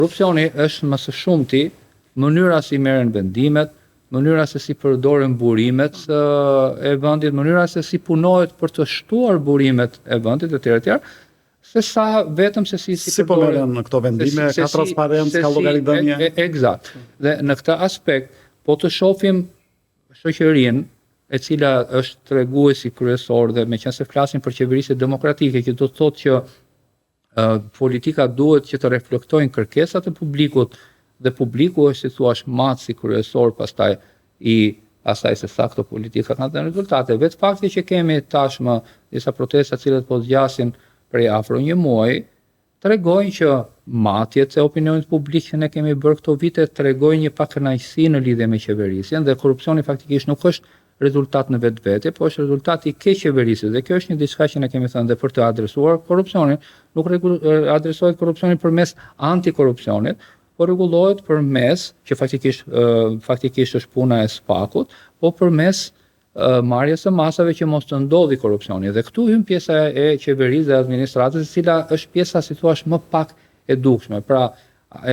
Korrupsioni është më së shumti mënyra si merren vendimet, mënyra se si përdoren burimet e vendit, mënyra se si punohet për të shtuar burimet e vendit etj. Se sa vetëm se si po merren këto vendime, ka transparencë, ka llogaridhënie. Eksakt. Dhe në këtë aspekt, po të shohim shoqërinë e cila është treguesi kryesor dhe meqense flasim për qeverisje demokratike, që do të thotë që politika duhet që të reflektojnë kërkesat e publikut dhe publiku është si thua matësi kryesor pastaj i asaj se sa këto politika kanë dhënë rezultate. Vetë fakti që kemi tashmë disa protesta të cilat po zgjasin prej afro një muaji, tregojnë që matjet e opinionit publik që ne kemi bërë këto vite tregojnë një pakënaqësi në lidhje me qeverisjen dhe korrupsioni faktikisht nuk është rezultat në vetvete, po është rezultat i keq qeverisjes. Dhe kjo është një diçka që ne kemi thënë dhe për të adresuar korrupsionin, nuk adresohet korrupsioni përmes antikorrupsionit, por rregullohet përmes, që faktikisht është puna e SPAK-ut, po përmes marrjes së masave që mos të ndodhi korrupsioni. Dhe këtu hyn pjesa e qeverisë dhe administratës, e cila është pjesa si thua më pak e dukshme. Pra,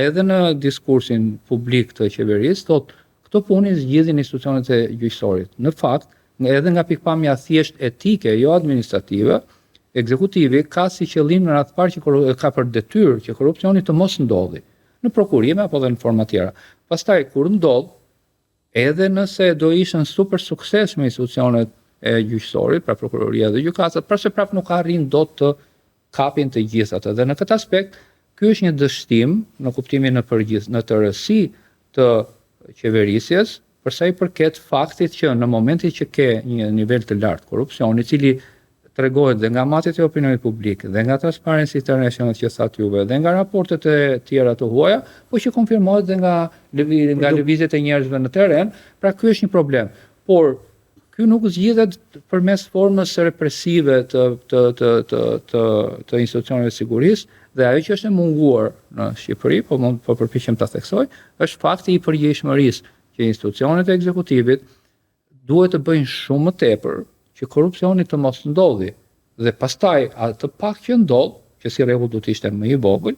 edhe në diskursin publik të qeverisë thotë këto punë zgjidhin institucionet e gjyqësorit. Në fakt, edhe nga pikpamja thjesht etike, jo administrative, ekzekutivi ka si qëllim në radhë parë që ka për detyrë që korrupsioni të mos ndodhi në prokurime apo dhe në forma tjera. Pastaj kur ndodh, edhe nëse do ishin super suksesshme institucionet e gjyqësorit, pra prokuroria dhe gjykatët, prapë prapë nuk arrin dot të kapin të gjithë atë. Dhe në këtë aspekt, ky është një dështim në kuptimin në tërësi të qeverisjes, përsa i përket faktit që në momentin që ke një nivel të lartë korrupsioni, i cili tregohet dhe nga matjet e opinionit publik, dhe nga Transparency International që thatë juve, dhe nga raportet e tjera të huaja, po që konfirmohet dhe nga lëvizjet e njerëzve në terren, pra ky është një problem. Por ky nuk zgjidhet përmes formës represive të institucioneve sigurisë, dhe ajo që është e munguar në Shqipëri, po përpiqem ta theksoj, është fakti i përgjegjshmërisë që institucionet e ekzekutivit duhet të bëjnë shumë më tepër që korrupsioni të mos ndodhi. Dhe pastaj atë pak që ndodh, që si rregull duhet të ishte më i vogël,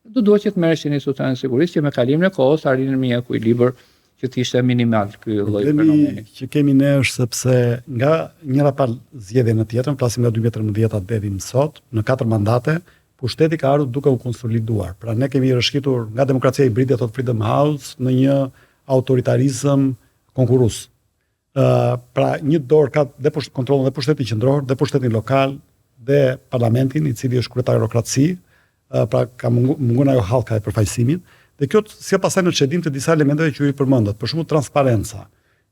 duhet që të merreshin institucionet e sigurisë që me kalimin e kohës arrinin në një ekuilibër që të ishte minimal ky lloj fenomeni. Që kemi ne është sepse nga njëra palë zgjedhje në tjetrën, flasim nga 2013 deri më sot, në 4 mandate, pushteti ka ardhur duke u konsoliduar. Pra ne kemi rishkitur nga demokracia hibride thot Freedom House në një autoritarizëm konkurrues. Pra një dorë ka dhe kontrollin dhe pushtetin qendror, dhe pushtetin lokal, dhe parlamentin, i cili është kryetarokraci, pra ka mungon ajo hallka e përfaqësimit. Dhe kjo si pasaj në çedim të disa elementeve që ju i përmendët, për shembull transparenca.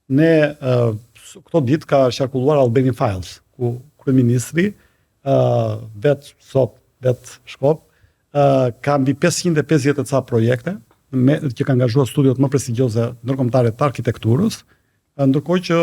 Ne këto ditë ka qarkulluar Albania Files, ku kryeministri vet Shkop ka mbi 550 ca projekte që ka angazhuar studiot më prestigjioze ndërkombëtare të arkitekturës, ndërkohë që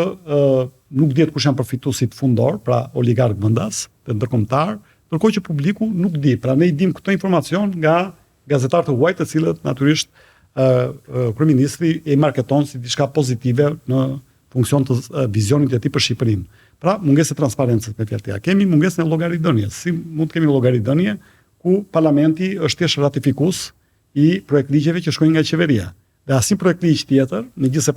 nuk dihet kush janë përfituesit fundor, pra oligark vendas, të ndërkombëtar, ndërkohë që publiku nuk di. Pra ne i dim këtë informacion nga gazetarë të huaj, të cilët natyrisht kryeministri e marketon si diçka pozitive në funksion të vizionit e tij për Shqipërinë. Pra, mungesë e transparencës me fjalë tjera. Kemi mungesën e llogaridhënies. Si mund të kemi llogaridhënie ku parlamenti është thjesht ratifikues i projekt ligjeve që shkojnë nga qeveria. Dhe asnjë projekt ligj tjetër, megjithëse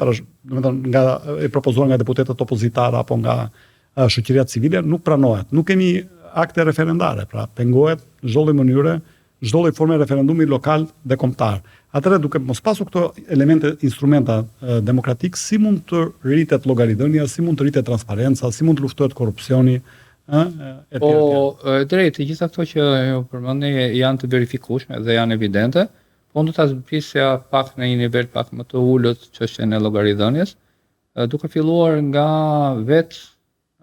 nga e propozuar nga deputetët opozitar apo nga shoqëria civile, nuk pranohet. Nuk kemi akte referendare, pra pengohet në çdo lloj mënyre, çdo lloj forme referendumi lokal dhe kombëtar. Atëherë duke mos pasur këto elemente, instrumenta demokratik, si mund të rritet llogaridhënia, si mund të rritet transparenca, si mund të luftohet korrupsioni, drejt, të gjitha këto që ju përmendni janë të verifikueshme dhe janë evidente, po do ta zbrisja pak në një nivel pak më të ulët çështjen e llogaridhënies, duke filluar nga vetë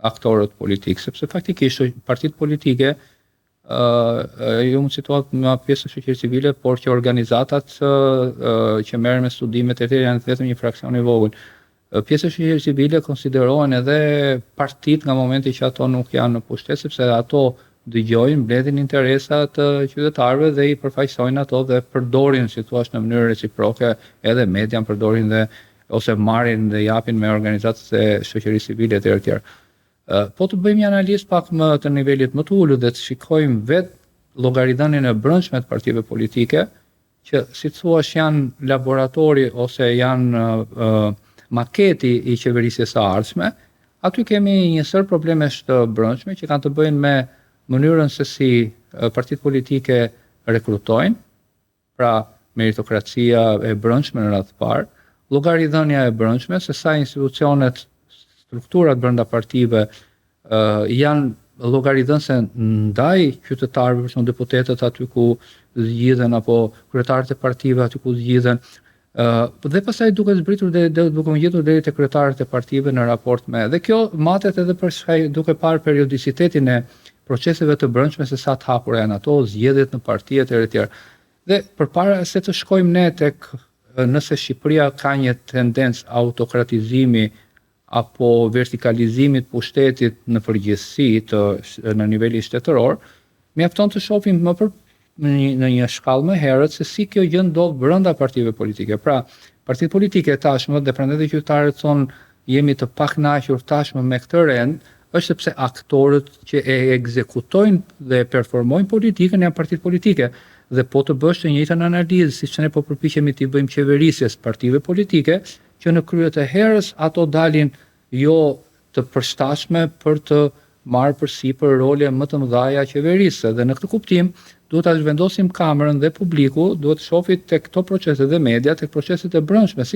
aktorët politikë, sepse faktikisht partitë politike ju mund situat me pjesë të shoqërisë civile, por që organizatat që merren me studimet e tjera janë vetëm një fraksion i vogël. Pjesa e shoqërisë civile konsiderohen edhe partitë nga momenti që ato nuk janë në pushtet, sepse ato dëgjojnë, mbledhin interesat të qytetarëve dhe i përfaqësojnë ato dhe përdorin, si thua, në mënyrë reciproke, edhe median përdorin dhe ose marrin dhe japin me organizatat e shoqërisë civile etj. etj. Po të bëjmë një analizë pak më të nivelit më të ulët dhe të shikojmë vetë llogaridhënien e brendshme të partive politike, që si thuash janë laboratori ose janë maketi i qeverisjes së ardhshme, aty kemi një sër problemesh të brendshme që kanë të bëjnë me mënyrën se si partitë politike rekrutojnë, pra meritokracia e brendshme në radhë të parë, llogaridhënia e brendshme, se sa institucionet, strukturat brenda partive janë llogaridhënëse ndaj qytetarëve, për shembull deputetët aty ku zgjidhen apo kryetarët e partive aty ku zgjidhen, dhe pastaj duke zbritur duke ngjitur deri te kryetarët e partive në raport me. Dhe kjo matet edhe për duke parë periodicitetin e proceseve të brendshme, se sa të hapura janë ato, zgjedhjet në parti etj. Dhe përpara se të shkojmë ne tek nëse Shqipëria ka një tendencë autokratizimi apo vertikalizimit pushtetit në përgjithësi në nivelin shtetëror, mjafton të shohim më në një shkallë më herët se si kjo gjë ndodh brenda partive politike. Pra, partitë politike tashmë dhe prandaj dhe qytetarët thonë jemi të pakënaqur tashmë me këtë rend, është sepse aktorët që e ekzekutojnë dhe performojnë politikën janë partitë politike. Dhe po të bësh të njëjtën analizë, siç ne po përpiqemi t'i bëjmë qeverisjes partive politike, që në krye të herës ato dalin jo të përshtatshme për të marrë përsipër role më të mëdha qeverisë. Dhe në këtë kuptim duhet ta zhvendosim kamerën dhe publiku, duhet të shohë tek këto procese dhe media, tek proceset e brendshme,